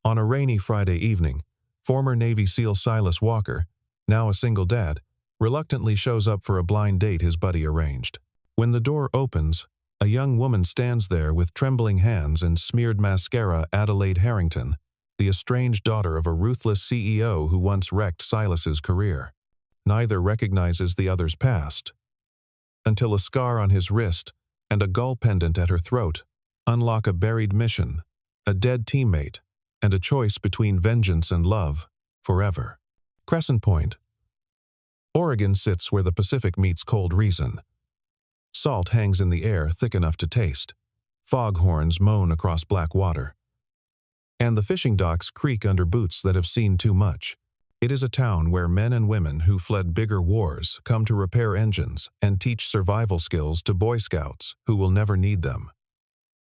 On a rainy Friday evening, former Navy SEAL Silas Walker, now a single dad, reluctantly shows up for a blind date his buddy arranged. When the door opens, a young woman stands there with trembling hands and smeared mascara. Adelaide Harrington, the estranged daughter of a ruthless CEO who once wrecked Silas's career. Neither recognizes the other's past, until a scar on his wrist and a gull pendant at her throat unlock a buried mission, a dead teammate, and a choice between vengeance and love, forever. Crescent Point, Oregon sits where the Pacific meets cold reason. Salt hangs in the air thick enough to taste. Foghorns moan across black water. And the fishing docks creak under boots that have seen too much. It is a town where men and women who fled bigger wars come to repair engines and teach survival skills to Boy Scouts who will never need them.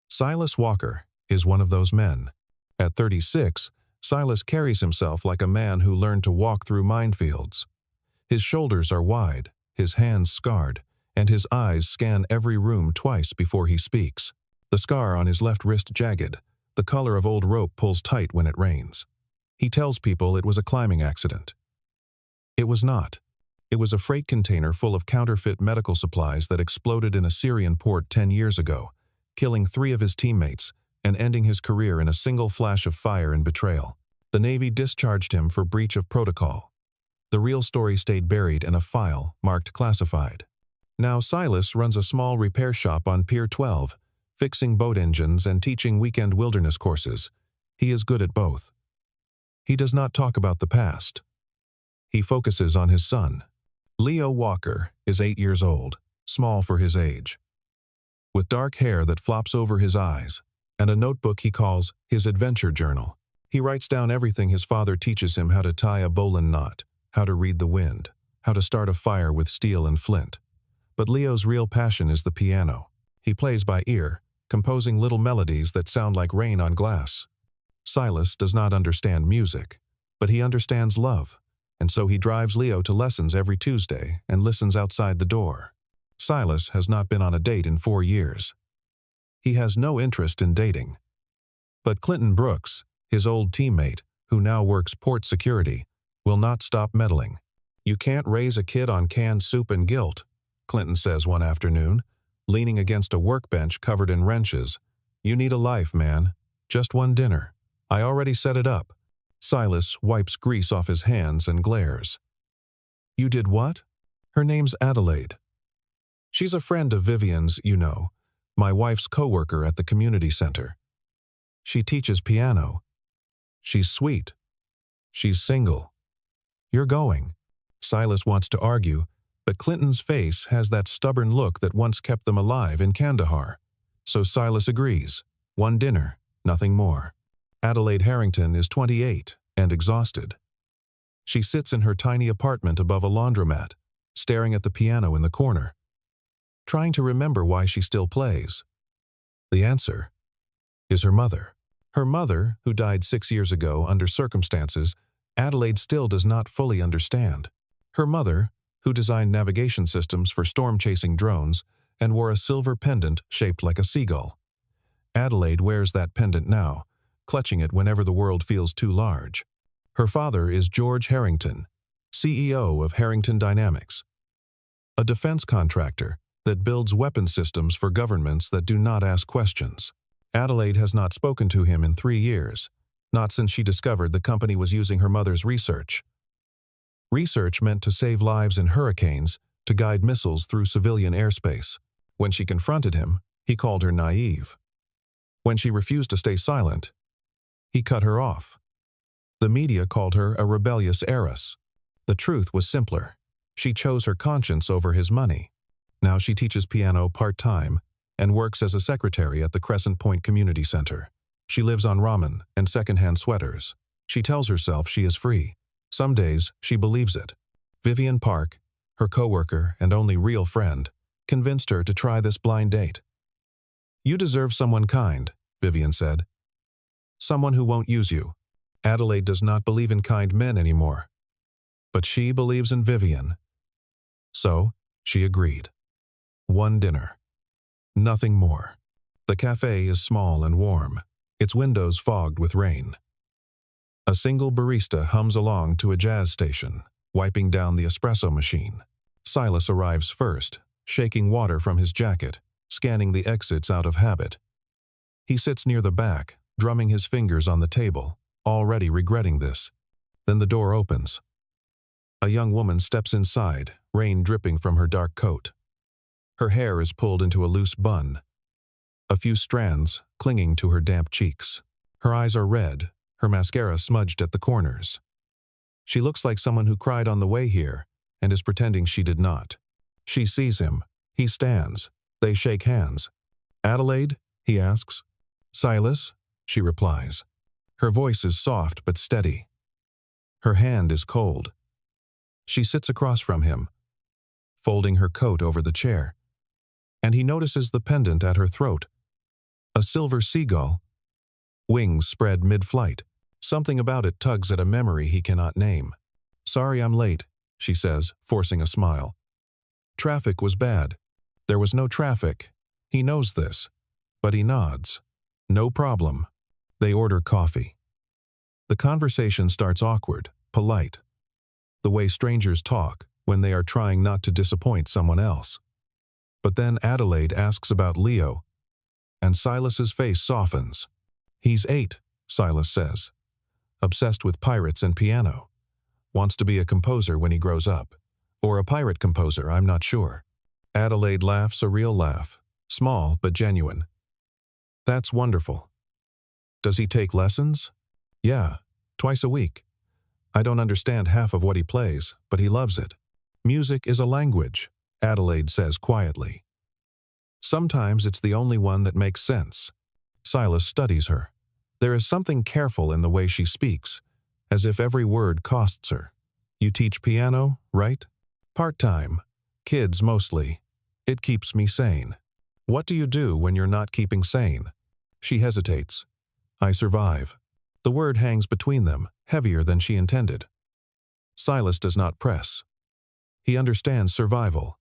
Silas Walker is one of those men. At 36, Silas carries himself like a man who learned to walk through minefields. His shoulders are wide, his hands scarred, and his eyes scan every room twice before he speaks. The scar on his left wrist jagged, the color of old rope pulls tight when it rains. He tells people it was a climbing accident. It was not. It was a freight container full of counterfeit medical supplies that exploded in a Syrian port 10 years ago, killing 3 of his teammates and ending his career in a single flash of fire and betrayal. The Navy discharged him for breach of protocol. The real story stayed buried in a file marked classified. Now Silas runs a small repair shop on Pier 12, fixing boat engines and teaching weekend wilderness courses. He is good at both. He does not talk about the past. He focuses on his son. Leo Walker is 8 years old, small for his age. With dark hair that flops over his eyes, and a notebook he calls his adventure journal. He writes down everything his father teaches him: how to tie a bowline knot, how to read the wind, how to start a fire with steel and flint. But Leo's real passion is the piano. He plays by ear, composing little melodies that sound like rain on glass. Silas does not understand music, but he understands love, and so he drives Leo to lessons every Tuesday and listens outside the door. Silas has not been on a date in 4 years. He has no interest in dating. But Clinton Brooks, his old teammate, who now works port security, will not stop meddling. "You can't raise a kid on canned soup and guilt," Clinton says one afternoon, leaning against a workbench covered in wrenches. "You need a life, man. Just one dinner. I already set it up." Silas wipes grease off his hands and glares. "You did what?" "Her name's Adelaide. She's a friend of Vivian's, you know, my wife's coworker at the community center. She teaches piano. She's sweet. She's single. You're going." Silas wants to argue, but Clinton's face has that stubborn look that once kept them alive in Kandahar. So Silas agrees. One dinner, nothing more. Adelaide Harrington is 28 and exhausted. She sits in her tiny apartment above a laundromat, staring at the piano in the corner, trying to remember why she still plays. The answer is her mother. Her mother, who died 6 years ago under circumstances Adelaide still does not fully understand. Her mother, who designed navigation systems for storm-chasing drones and wore a silver pendant shaped like a seagull. Adelaide wears that pendant now, clutching it whenever the world feels too large. Her father is George Harrington, CEO of Harrington Dynamics, a defense contractor that builds weapon systems for governments that do not ask questions. Adelaide has not spoken to him in 3 years, not since she discovered the company was using her mother's research. Research meant to save lives in hurricanes, to guide missiles through civilian airspace. When she confronted him, he called her naive. When she refused to stay silent, he cut her off. The media called her a rebellious heiress. The truth was simpler. She chose her conscience over his money. Now she teaches piano part-time and works as a secretary at the Crescent Point Community Center. She lives on ramen and secondhand sweaters. She tells herself she is free. Some days she believes it. Vivian Park, her coworker and only real friend, convinced her to try this blind date. "You deserve someone kind," Vivian said. "Someone who won't use you." Adelaide does not believe in kind men anymore. But she believes in Vivian. So she agreed. One dinner. Nothing more. The cafe is small and warm, its windows fogged with rain. A single barista hums along to a jazz station, wiping down the espresso machine. Silas arrives first, shaking water from his jacket, scanning the exits out of habit. He sits near the back, drumming his fingers on the table, already regretting this. Then the door opens. A young woman steps inside, rain dripping from her dark coat. Her hair is pulled into a loose bun, a few strands clinging to her damp cheeks. Her eyes are red, her mascara smudged at the corners. She looks like someone who cried on the way here and is pretending she did not. She sees him. He stands. They shake hands. "Adelaide?" he asks. "Silas?" she replies. Her voice is soft but steady. Her hand is cold. She sits across from him, folding her coat over the chair, and he notices the pendant at her throat. A silver seagull, wings spread mid-flight. Something about it tugs at a memory he cannot name. "Sorry I'm late," she says, forcing a smile. Traffic was bad. There was no traffic. He knows this, but he nods. No problem. They order coffee. The conversation starts awkward, polite, the way strangers talk when they are trying not to disappoint someone else. But then Adelaide asks about Leo, and Silas's face softens. "He's 8, Silas says. Obsessed with pirates and piano. Wants to be a composer when he grows up. Or a pirate composer, I'm not sure." Adelaide laughs a real laugh, small but genuine. "That's wonderful. Does he take lessons?" "Yeah, twice a week. I don't understand half of what he plays, but he loves it. Music is a language," Adelaide says quietly. "Sometimes it's the only one that makes sense." Silas studies her. There is something careful in the way she speaks, as if every word costs her. "You teach piano, right?" "Part-time. Kids mostly. It keeps me sane." "What do you do when you're not keeping sane?" She hesitates. "I survive." The word hangs between them, heavier than she intended. Silas does not press. He understands survival.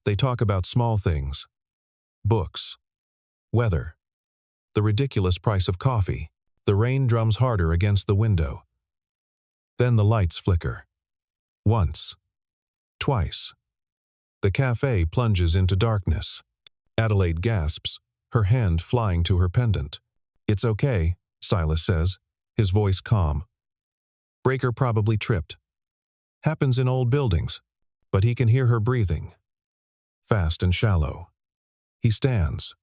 They talk about small things. Books. Weather. The ridiculous price of coffee. The rain drums harder against the window. Then the lights flicker. Once. Twice. The cafe plunges into darkness. Adelaide gasps, her hand flying to her pendant. "It's okay," Silas says, his voice calm. "Breaker probably tripped. Happens in old buildings," but he can hear her breathing. Fast and shallow. He stands,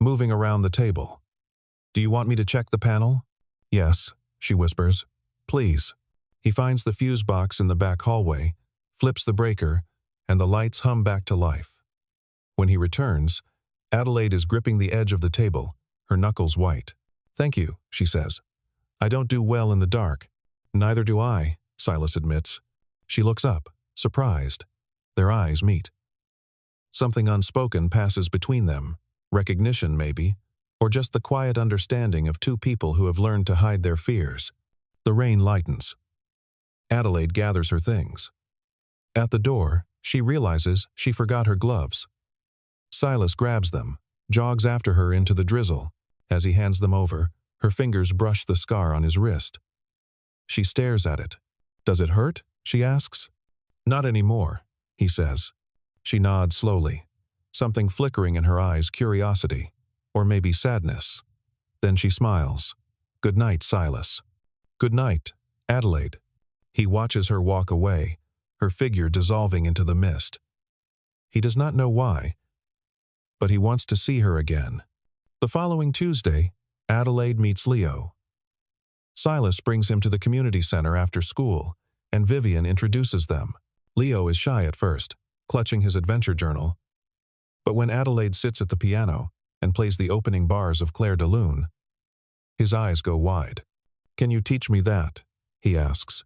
moving around the table. "Do you want me to check the panel?" "Yes," she whispers. "Please." He finds the fuse box in the back hallway, flips the breaker, and the lights hum back to life. When he returns, Adelaide is gripping the edge of the table, her knuckles white. "Thank you," she says. "I don't do well in the dark." "Neither do I," Silas admits. She looks up, surprised. Their eyes meet. Something unspoken passes between them, recognition maybe, or just the quiet understanding of two people who have learned to hide their fears. The rain lightens. Adelaide gathers her things. At the door, she realizes she forgot her gloves. Silas grabs them, jogs after her into the drizzle. As he hands them over, her fingers brush the scar on his wrist. She stares at it. "Does it hurt?" she asks. "Not anymore," he says. She nods slowly, something flickering in her eyes, curiosity, or maybe sadness. Then she smiles. "Good night, Silas." "Good night, Adelaide." He watches her walk away, her figure dissolving into the mist. He does not know why, but he wants to see her again. The following Tuesday, Adelaide meets Leo. Silas brings him to the community center after school, and Vivian introduces them. Leo is shy at first, clutching his adventure journal. But when Adelaide sits at the piano and plays the opening bars of Claire de Lune, his eyes go wide. "Can you teach me that?" he asks.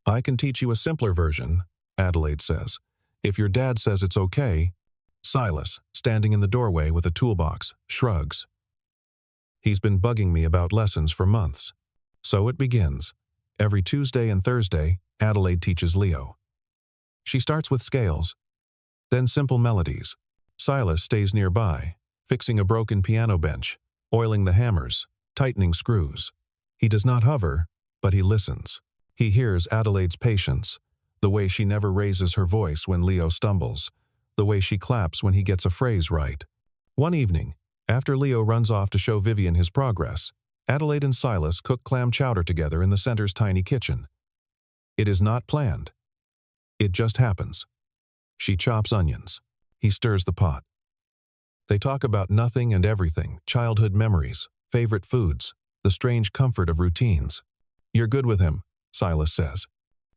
"I can teach you a simpler version," Adelaide says. "If your dad says it's okay." Silas, standing in the doorway with a toolbox, shrugs. "He's been bugging me about lessons for months." So it begins. Every Tuesday and Thursday, Adelaide teaches Leo. She starts with scales, then simple melodies. Silas stays nearby, fixing a broken piano bench, oiling the hammers, tightening screws. He does not hover, but he listens. He hears Adelaide's patience, the way she never raises her voice when Leo stumbles, the way she claps when he gets a phrase right. One evening, after Leo runs off to show Vivian his progress, Adelaide and Silas cook clam chowder together in the center's tiny kitchen. It is not planned. It just happens. She chops onions. He stirs the pot. They talk about nothing and everything, childhood memories, favorite foods, the strange comfort of routines. "You're good with him," Silas says.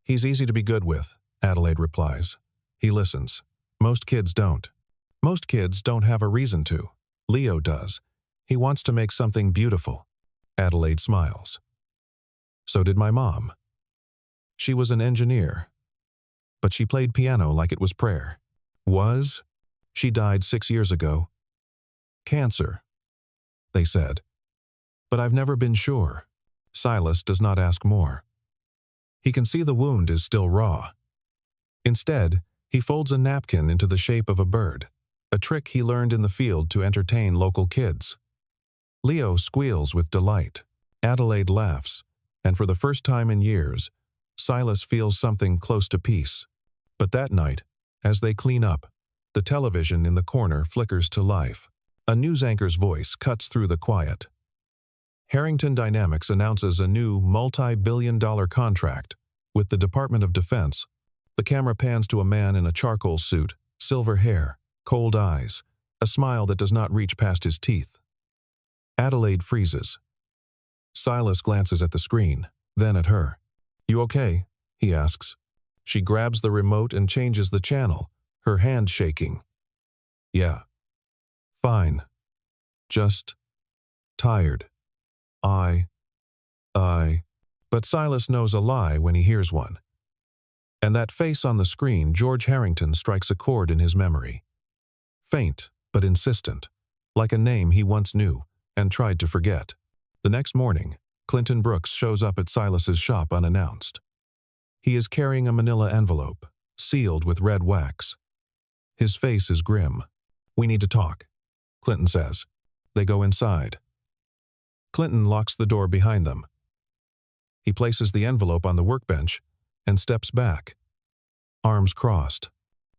"He's easy to be good with," Adelaide replies. He listens. Most kids don't. Most kids don't have a reason to. Leo does. He wants to make something beautiful. Adelaide smiles. So did my mom. She was an engineer, but she played piano like it was prayer. Was? She died 6 years ago. Cancer, they said. But I've never been sure. Silas does not ask more. He can see the wound is still raw. Instead, he folds a napkin into the shape of a bird, a trick he learned in the field to entertain local kids. Leo squeals with delight. Adelaide laughs, and for the first time in years, Silas feels something close to peace. But that night, as they clean up, the television in the corner flickers to life. A news anchor's voice cuts through the quiet. Harrington Dynamics announces a new multi-billion-dollar contract with the Department of Defense. The camera pans to a man in a charcoal suit, silver hair, cold eyes, a smile that does not reach past his teeth. Adelaide freezes. Silas glances at the screen, then at her. "You okay?" he asks. She grabs the remote and changes the channel, her hand shaking. "Yeah. Fine. Just tired. But Silas knows a lie when he hears one. And that face on the screen, George Harrington, strikes a chord in his memory. Faint, but insistent, like a name he once knew and tried to forget. The next morning, Clinton Brooks shows up at Silas's shop unannounced. He is carrying a manila envelope, sealed with red wax. His face is grim. "We need to talk," Clinton says. They go inside. Clinton locks the door behind them. He places the envelope on the workbench and steps back, arms crossed.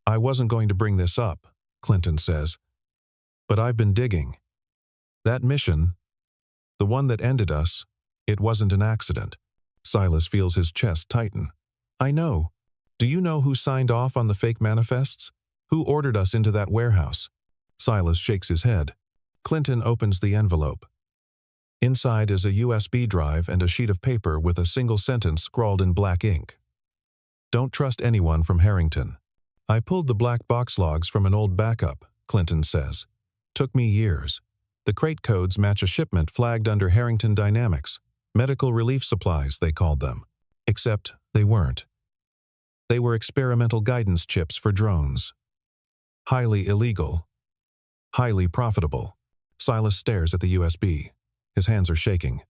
"I wasn't going to bring this up," Clinton says, "but I've been digging. That mission, the one that ended us, it wasn't an accident." Silas feels his chest tighten. "I know. Do you know who signed off on the fake manifests? Who ordered us into that warehouse?" Silas shakes his head. Clinton opens the envelope. Inside is a USB drive and a sheet of paper with a single sentence scrawled in black ink. "Don't trust anyone from Harrington. I pulled the black box logs from an old backup," Clinton says. "Took me years. The crate codes match a shipment flagged under Harrington Dynamics. Medical relief supplies, they called them. Except they weren't. They were experimental guidance chips for drones. Highly illegal. Highly profitable." Silas stares at the USB. His hands are shaking.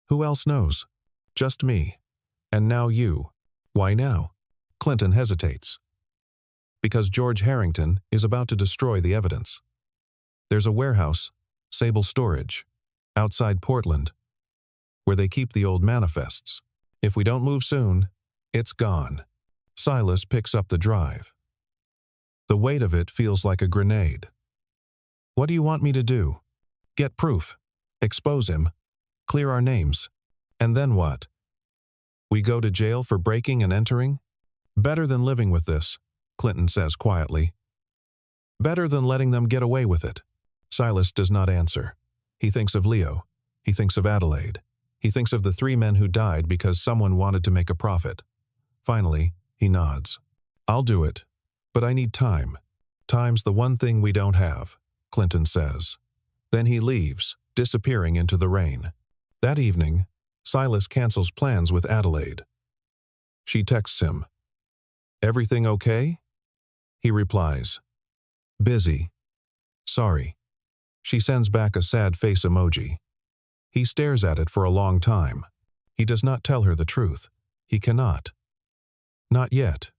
"Who else knows? Just me. And now you. Why now?" Clinton hesitates. "Because George Harrington is about to destroy the evidence. There's a warehouse, Sable Storage, outside Portland, where they keep the old manifests. If we don't move soon, it's gone." Silas picks up the drive. The weight of it feels like a grenade. "What do you want me to do? Get proof. Expose him. Clear our names. And then what? We go to jail for breaking and entering? Better than living with this," Clinton says quietly. "Better than letting them get away with it." Silas does not answer. He thinks of Leo. He thinks of Adelaide. He thinks of the 3 men who died because someone wanted to make a profit. Finally, he nods. "I'll do it. But I need time. Time's the one thing we don't have," Clinton says. Then he leaves, disappearing into the rain. That evening, Silas cancels plans with Adelaide. She texts him. "Everything okay?" He replies, "Busy. Sorry." She sends back a sad face emoji. He stares at it for a long time. He does not tell her the truth. He cannot. Not yet.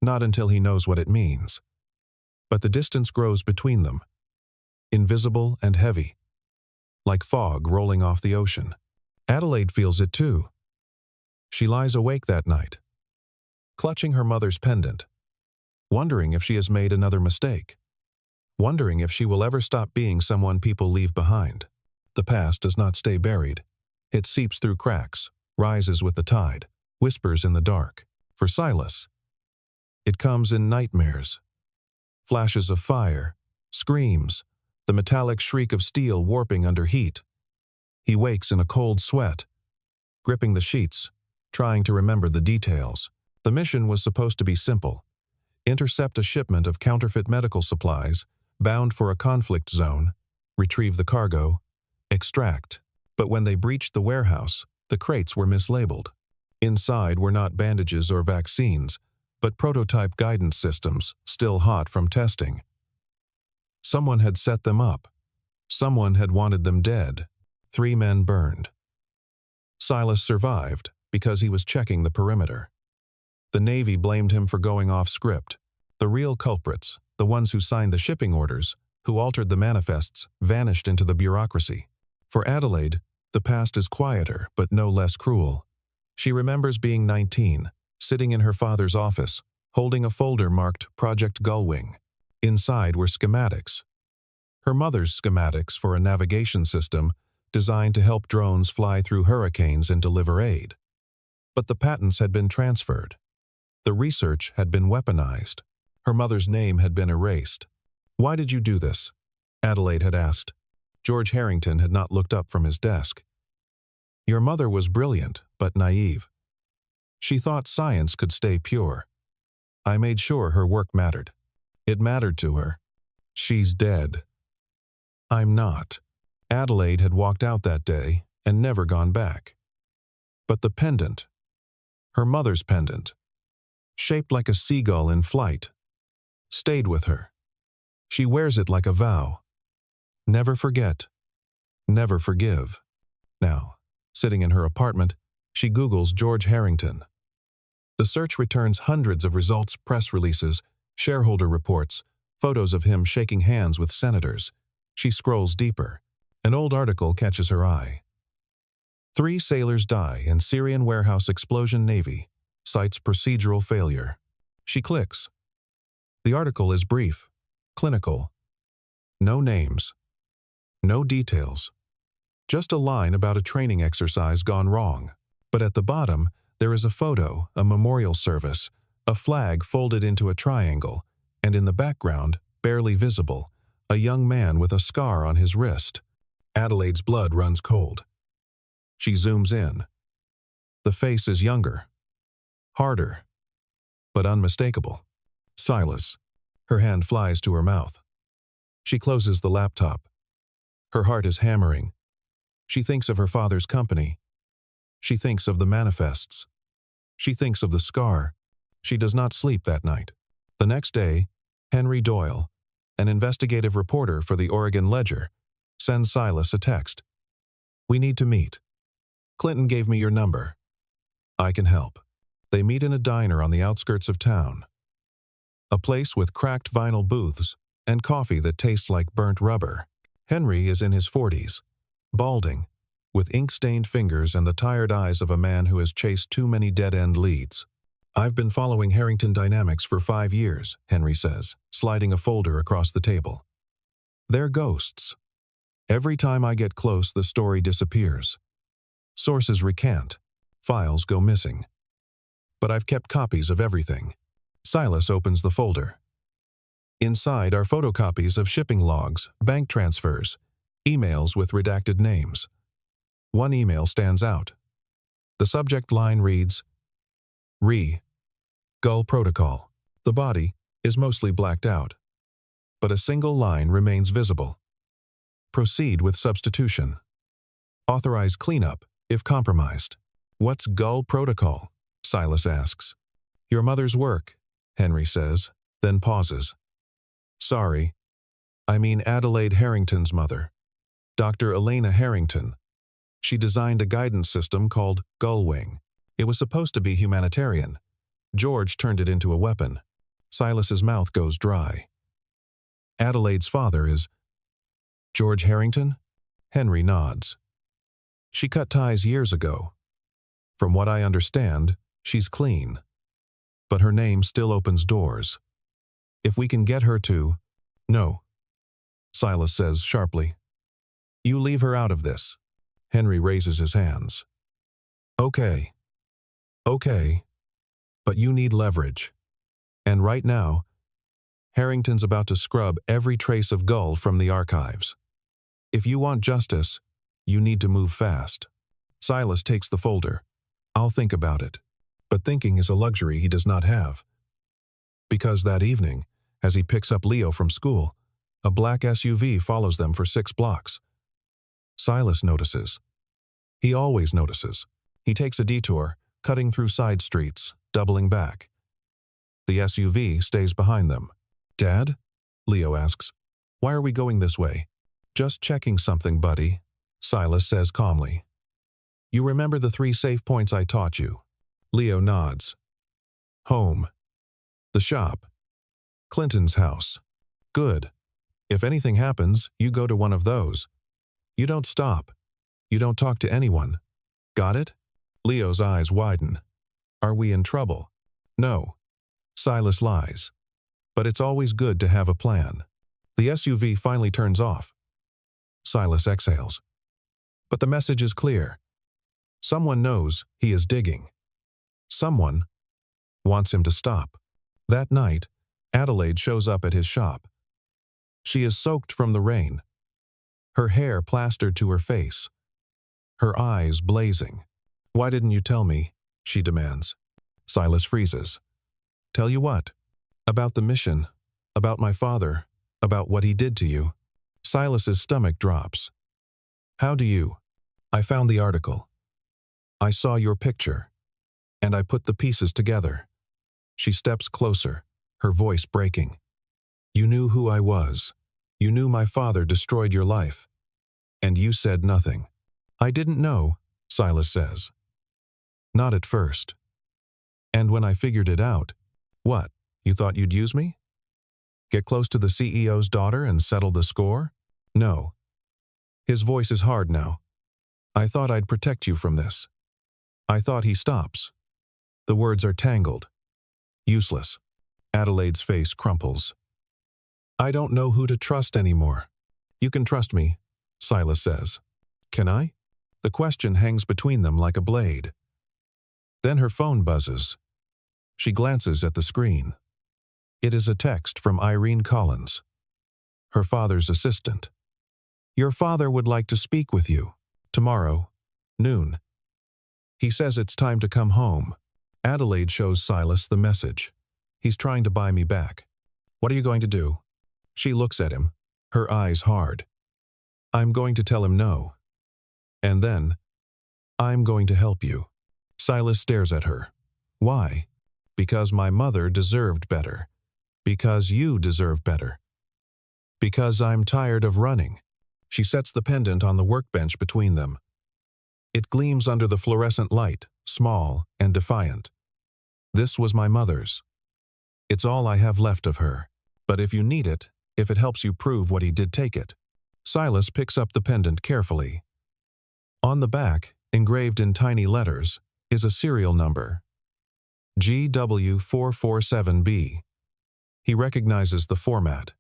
Not until he knows what it means. But the distance grows between them, invisible and heavy, like fog rolling off the ocean. Adelaide feels it too. She lies awake that night, clutching her mother's pendant, wondering if she has made another mistake, wondering if she will ever stop being someone people leave behind. The past does not stay buried. It seeps through cracks, rises with the tide, whispers in the dark. For Silas, it comes in nightmares. Flashes of fire, screams, the metallic shriek of steel warping under heat. He wakes in a cold sweat, gripping the sheets, trying to remember the details. The mission was supposed to be simple: intercept a shipment of counterfeit medical supplies, bound for a conflict zone, retrieve the cargo, extract. But when they breached the warehouse, the crates were mislabeled. Inside were not bandages or vaccines, but prototype guidance systems, still hot from testing. Someone had set them up. Someone had wanted them dead. 3 men burned. Silas survived because he was checking the perimeter. The Navy blamed him for going off script. The real culprits, the ones who signed the shipping orders, who altered the manifests, vanished into the bureaucracy. For Adelaide, the past is quieter but no less cruel. She remembers being 19, sitting in her father's office, holding a folder marked Project Gullwing. Inside were schematics. Her mother's schematics for a navigation system designed to help drones fly through hurricanes and deliver aid. But the patents had been transferred. The research had been weaponized. Her mother's name had been erased. "Why did you do this?" Adelaide had asked. George Harrington had not looked up from his desk. "Your mother was brilliant, but naive. She thought science could stay pure. I made sure her work mattered. It mattered to her. She's dead. I'm not." Adelaide had walked out that day and never gone back. But the pendant, her mother's pendant, shaped like a seagull in flight, stayed with her. She wears it like a vow. Never forget. Never forgive. Now, sitting in her apartment, she Googles George Harrington. The search returns hundreds of results, press releases, shareholder reports, photos of him shaking hands with senators. She scrolls deeper. An old article catches her eye. 3 sailors die in Syrian warehouse explosion. Navy cites procedural failure. She clicks. The article is brief, clinical. No names. No details. Just a line about a training exercise gone wrong. But at the bottom, there is a photo, a memorial service, a flag folded into a triangle, and in the background, barely visible, a young man with a scar on his wrist. Adelaide's blood runs cold. She zooms in. The face is younger, harder, but unmistakable. Silas. Her hand flies to her mouth. She closes the laptop. Her heart is hammering. She thinks of her father's company. She thinks of the manifests. She thinks of the scar. She does not sleep that night. The next day, Henry Doyle, an investigative reporter for the Oregon Ledger, sends Silas a text. "We need to meet. Clinton gave me your number. I can help." They meet in a diner on the outskirts of town. A place with cracked vinyl booths and coffee that tastes like burnt rubber. Henry is in his 40s, balding, with ink-stained fingers and the tired eyes of a man who has chased too many dead-end leads. "I've been following Harrington Dynamics for 5 years, Henry says, sliding a folder across the table. "They're ghosts. Every time I get close, the story disappears. Sources recant. Files go missing. But I've kept copies of everything." Silas opens the folder. Inside are photocopies of shipping logs, bank transfers, emails with redacted names. One email stands out. The subject line reads, Gull Protocol. The body is mostly blacked out, but a single line remains visible. Proceed with substitution. Authorize cleanup if compromised. "What's Gull Protocol?" Silas asks. "Your mother's work," Henry says, then pauses. "Sorry. I mean Adelaide Harrington's mother, Dr. Elena Harrington. She designed a guidance system called Gullwing. It was supposed to be humanitarian. George turned it into a weapon." Silas's mouth goes dry. "Adelaide's father is George Harrington?" Henry nods. "She cut ties years ago. From what I understand, she's clean. But her name still opens doors. If we can get her to— No, Silas says sharply. You leave her out of this. Henry raises his hands. Okay. Okay. But you need leverage. And right now, Harrington's about to scrub every trace of Gull from the archives. If you want justice, you need to move fast. Silas takes the folder. I'll think about it. But thinking is a luxury he does not have. Because that evening, as he picks up Leo from school, a black SUV follows them for 6 blocks. Silas notices. He always notices. He takes a detour, cutting through side streets, doubling back. The SUV stays behind them. Dad? Leo asks. Why are we going this way? Just checking something, buddy, Silas says calmly. You remember the 3 safe points I taught you? Leo nods. Home. The shop. Clinton's house. Good. If anything happens, you go to one of those. You don't stop. You don't talk to anyone. Got it? Leo's eyes widen. Are we in trouble? No. Silas lies. But it's always good to have a plan. The SUV finally turns off. Silas exhales. But the message is clear. Someone knows he is digging. Someone wants him to stop. That night, Adelaide shows up at his shop. She is soaked from the rain. Her hair plastered to her face. Her eyes blazing. Why didn't you tell me? She demands. Silas freezes. Tell you what? About the mission. About my father. About what he did to you. Silas's stomach drops. How do you? I found the article. I saw your picture. And I put the pieces together. She steps closer, her voice breaking. You knew who I was. You knew my father destroyed your life. And you said nothing. I didn't know, Silas says. Not at first. And when I figured it out, what, you thought you'd use me? Get close to the CEO's daughter and settle the score? No. His voice is hard now. I thought I'd protect you from this. I thought he stops. The words are tangled. Useless. Adelaide's face crumples. I don't know who to trust anymore. You can trust me, Silas says. Can I? The question hangs between them like a blade. Then her phone buzzes. She glances at the screen. It is a text from Irene Collins, her father's assistant. Your father would like to speak with you. Tomorrow, noon. He says it's time to come home. Adelaide shows Silas the message. He's trying to buy me back. What are you going to do? She looks at him, her eyes hard. I'm going to tell him no. And then, I'm going to help you. Silas stares at her. Why? Because my mother deserved better. Because you deserve better. Because I'm tired of running. She sets the pendant on the workbench between them. It gleams under the fluorescent light, small and defiant. This was my mother's. It's all I have left of her. But if you need it, if it helps you prove what he did, take it. Silas picks up the pendant carefully. On the back, engraved in tiny letters, is a serial number. GW447B. He recognizes the format.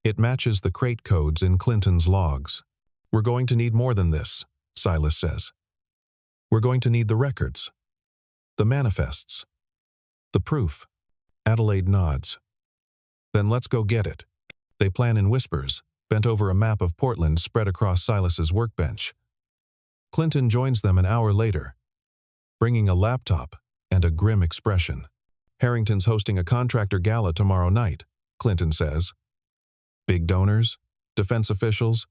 It matches the crate codes in Clinton's logs. We're going to need more than this, Silas says. We're going to need the records, the manifests, the proof. Adelaide nods. Then let's go get it. They plan in whispers, bent over a map of Portland spread across Silas's workbench. Clinton joins them an hour later, bringing a laptop and a grim expression. Harrington's hosting a contractor gala tomorrow night, Clinton says. Big donors, defense officials,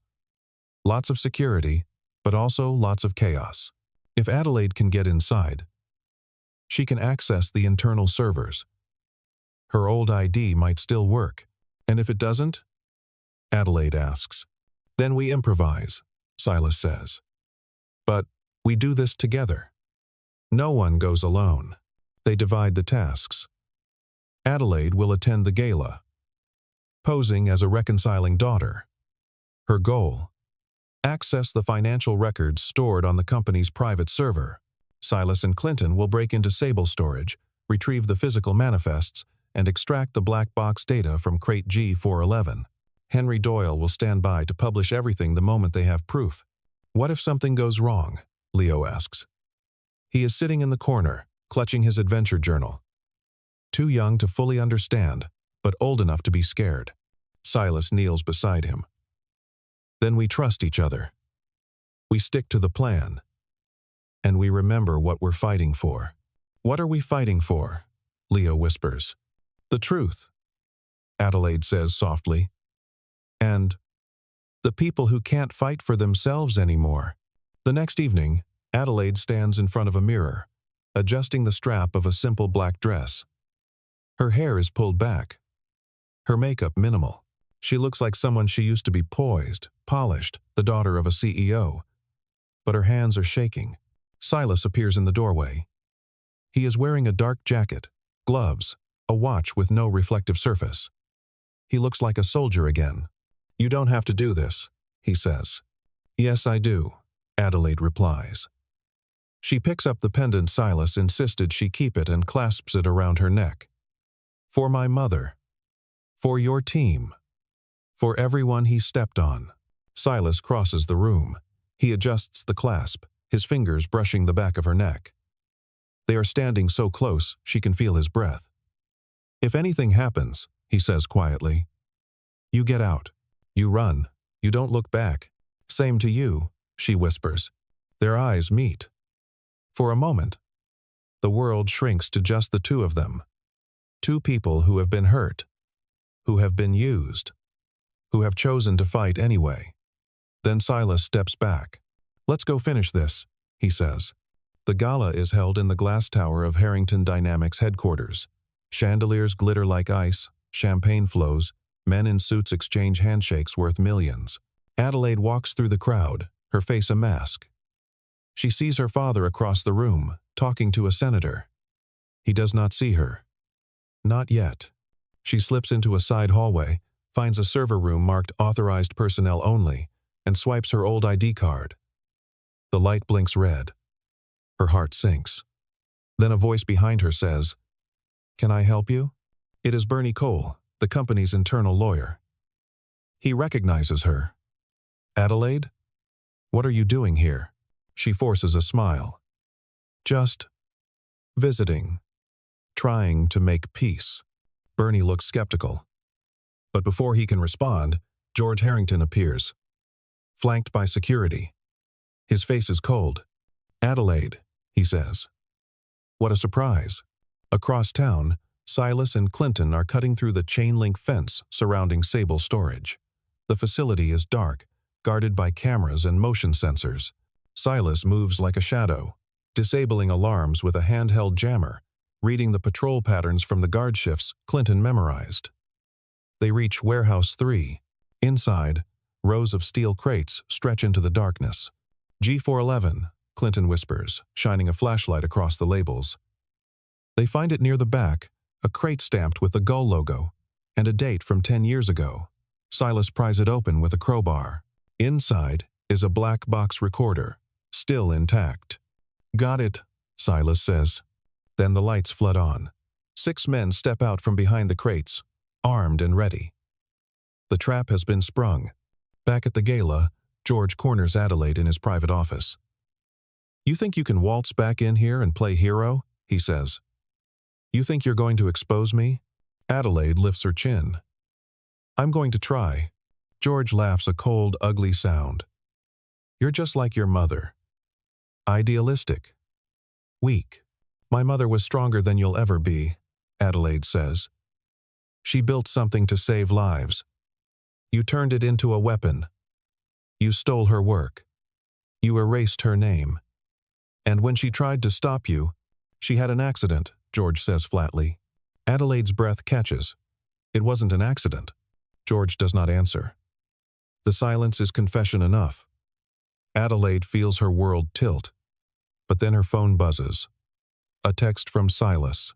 lots of security, but also lots of chaos. If Adelaide can get inside, she can access the internal servers. Her old ID might still work, and if it doesn't? Adelaide asks. Then we improvise, Silas says. But we do this together. No one goes alone. They divide the tasks. Adelaide will attend the gala, posing as a reconciling daughter. Her goal: access the financial records stored on the company's private server. Silas and Clinton will break into Sable's storage, retrieve the physical manifests, and extract the black box data from crate G411. Henry Doyle will stand by to publish everything the moment they have proof. What if something goes wrong? Leo asks. He is sitting in the corner, clutching his adventure journal. Too young to fully understand, but old enough to be scared. Silas kneels beside him. Then we trust each other. We stick to the plan. And we remember what we're fighting for. What are we fighting for? Leo whispers. The truth, Adelaide says softly. And the people who can't fight for themselves anymore. The next evening, Adelaide stands in front of a mirror, adjusting the strap of a simple black dress. Her hair is pulled back. Her makeup minimal. She looks like someone she used to be poised, polished, the daughter of a CEO. But her hands are shaking. Silas appears in the doorway. He is wearing a dark jacket, gloves, a watch with no reflective surface. He looks like a soldier again. You don't have to do this, he says. Yes, I do, Adelaide replies. She picks up the pendant Silas insisted she keep it and clasps it around her neck. For my mother. For your team. For everyone he stepped on. Silas crosses the room. He adjusts the clasp, his fingers brushing the back of her neck. They are standing so close she can feel his breath. If anything happens, he says quietly, you get out. You run. You don't look back. Same to you, she whispers. Their eyes meet. For a moment, the world shrinks to just the two of them. Two people who have been hurt, who have been used, who have chosen to fight anyway. Then Silas steps back. Let's go finish this, he says. The gala is held in the glass tower of Harrington Dynamics headquarters. Chandeliers glitter like ice, champagne flows, men in suits exchange handshakes worth millions. Adelaide walks through the crowd, her face a mask. She sees her father across the room, talking to a senator. He does not see her. Not yet. She slips into a side hallway, finds a server room marked authorized personnel only, and swipes her old ID card. The light blinks red. Her heart sinks. Then a voice behind her says, "Can I help you?" It is Bernie Cole, the company's internal lawyer. He recognizes her. Adelaide? What are you doing here? She forces a smile. Just visiting. Trying to make peace. Bernie looks skeptical. But before he can respond, George Harrington appears, flanked by security. His face is cold. Adelaide, he says. What a surprise. Across town, Silas and Clinton are cutting through the chain-link fence surrounding Sable storage. The facility is dark, guarded by cameras and motion sensors. Silas moves like a shadow, disabling alarms with a handheld jammer, reading the patrol patterns from the guard shifts Clinton memorized. They reach Warehouse 3. Inside, rows of steel crates stretch into the darkness. G411, Clinton whispers, shining a flashlight across the labels. They find it near the back, a crate stamped with the Gull logo, and a date from 10 years ago. Silas pries it open with a crowbar. Inside is a black box recorder, still intact. Got it, Silas says. Then the lights flood on. 6 men step out from behind the crates, armed and ready. The trap has been sprung. Back at the gala, George corners Adelaide in his private office. You think you can waltz back in here and play hero? He says. You think you're going to expose me? Adelaide lifts her chin. I'm going to try. George laughs a cold, ugly sound. You're just like your mother. Idealistic. Weak. My mother was stronger than you'll ever be, Adelaide says. She built something to save lives. You turned it into a weapon. You stole her work. You erased her name. And when she tried to stop you, she had an accident, George says flatly. Adelaide's breath catches. It wasn't an accident. George does not answer. The silence is confession enough. Adelaide feels her world tilt. But then her phone buzzes. A text from Silas.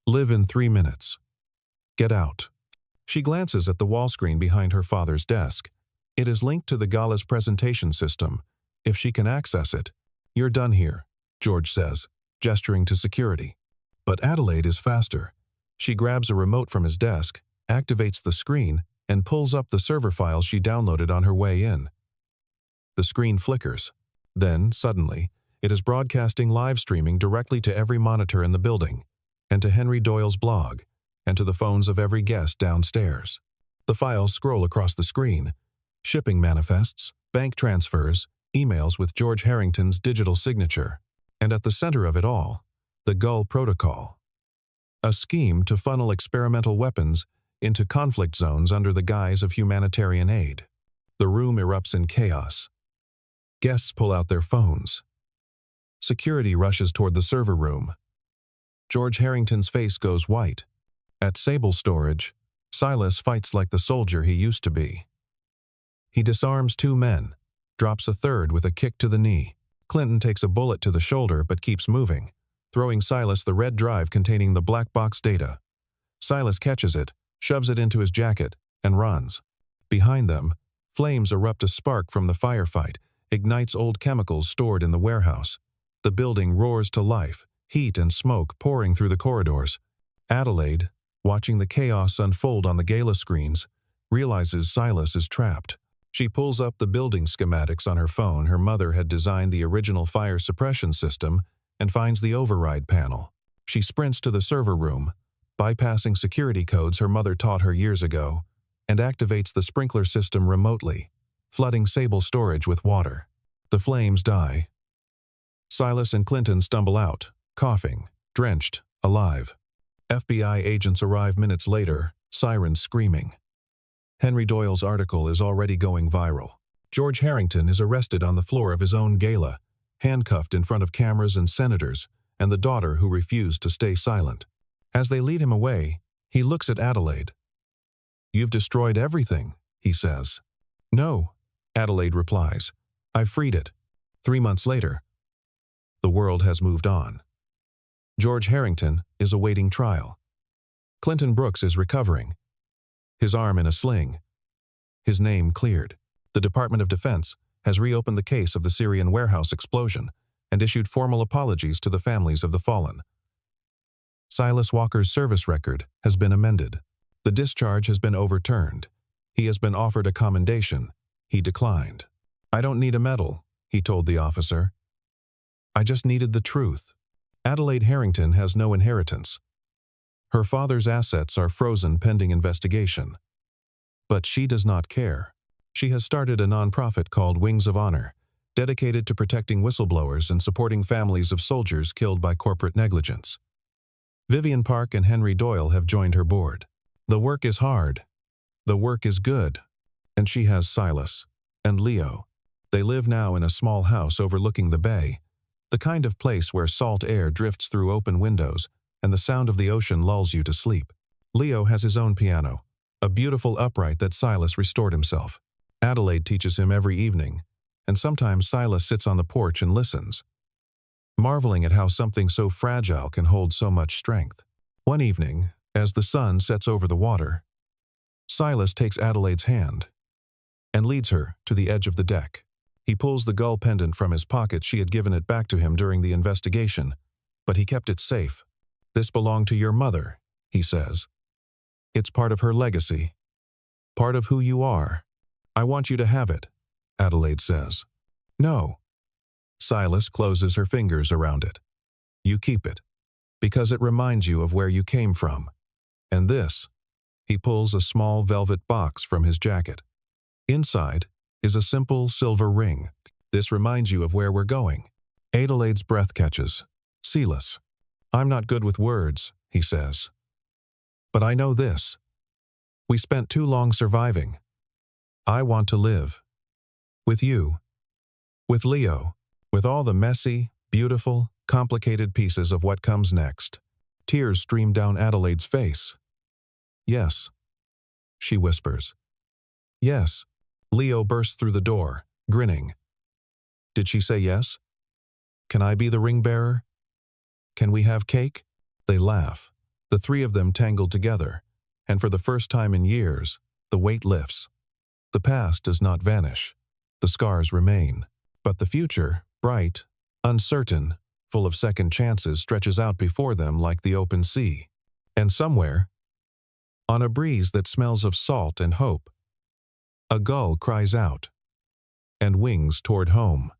Live in 3 minutes. Get out. She glances at the wall screen behind her father's desk. It is linked to the gala's presentation system. If she can access it, you're done here. George says, gesturing to security. But Adelaide is faster. She grabs a remote from his desk, activates the screen, and pulls up the server file she downloaded on her way in. The screen flickers. Then, suddenly, it is broadcasting live streaming directly to every monitor in the building, and to Henry Doyle's blog, and to the phones of every guest downstairs. The files scroll across the screen. Shipping manifests, bank transfers, emails with George Harrington's digital signature. And at the center of it all, the Gull Protocol. A scheme to funnel experimental weapons into conflict zones under the guise of humanitarian aid. The room erupts in chaos. Guests pull out their phones. Security rushes toward the server room. George Harrington's face goes white. At Sable Storage, Silas fights like the soldier he used to be. He disarms 2 men, drops a third with a kick to the knee. Clinton takes a bullet to the shoulder but keeps moving, throwing Silas the red drive containing the black box data. Silas catches it, shoves it into his jacket, and runs. Behind them, flames erupt. A spark from the firefight ignites old chemicals stored in the warehouse. The building roars to life, heat and smoke pouring through the corridors. Adelaide, watching the chaos unfold on the gala screens, realizes Silas is trapped. She pulls up the building schematics on her phone. Her mother had designed the original fire suppression system and finds the override panel. She sprints to the server room, bypassing security codes her mother taught her years ago, and activates the sprinkler system remotely, flooding Sable Storage with water. The flames die. Silas and Clinton stumble out, coughing, drenched, alive. FBI agents arrive minutes later, sirens screaming. Henry Doyle's article is already going viral. George Harrington is arrested on the floor of his own gala, handcuffed in front of cameras and senators, and the daughter who refused to stay silent. As they lead him away, he looks at Adelaide. "You've destroyed everything," he says. "No," Adelaide replies. "I've freed it." 3 months later, the world has moved on. George Harrington is awaiting trial. Clinton Brooks is recovering, his arm in a sling. His name cleared. The Department of Defense has reopened the case of the Syrian warehouse explosion and issued formal apologies to the families of the fallen. Silas Walker's service record has been amended. The discharge has been overturned. He has been offered a commendation. He declined. "I don't need a medal," he told the officer. "I just needed the truth." Adelaide Harrington has no inheritance. Her father's assets are frozen pending investigation. But she does not care. She has started a nonprofit called Wings of Honor, dedicated to protecting whistleblowers and supporting families of soldiers killed by corporate negligence. Vivian Park and Henry Doyle have joined her board. The work is hard. The work is good. And she has Silas and Leo. They live now in a small house overlooking the bay, the kind of place where salt air drifts through open windows and the sound of the ocean lulls you to sleep. Leo has his own piano, a beautiful upright that Silas restored himself. Adelaide teaches him every evening, and sometimes Silas sits on the porch and listens, marveling at how something so fragile can hold so much strength. One evening, as the sun sets over the water, Silas takes Adelaide's hand and leads her to the edge of the deck. He pulls the gull pendant from his pocket. She had given it back to him during the investigation, but he kept it safe. "This belonged to your mother," he says. "It's part of her legacy, part of who you are. I want you to have it," Adelaide says. "No." Silas closes her fingers around it. "You keep it, because it reminds you of where you came from. And this," he pulls a small velvet box from his jacket. Inside is a simple silver ring. "This reminds you of where we're going." Adelaide's breath catches. "Silas, I'm not good with words," he says. "But I know this. We spent too long surviving. I want to live. With you. With Leo. With all the messy, beautiful, complicated pieces of what comes next." Tears stream down Adelaide's face. "Yes," she whispers. "Yes." Leo bursts through the door, grinning. "Did she say yes? Can I be the ring bearer? Can we have cake?" They laugh, the three of them tangled together, and for the first time in years, the weight lifts. The past does not vanish. The scars remain. But the future, bright, uncertain, full of second chances, stretches out before them like the open sea. And somewhere, on a breeze that smells of salt and hope, a gull cries out and wings toward home.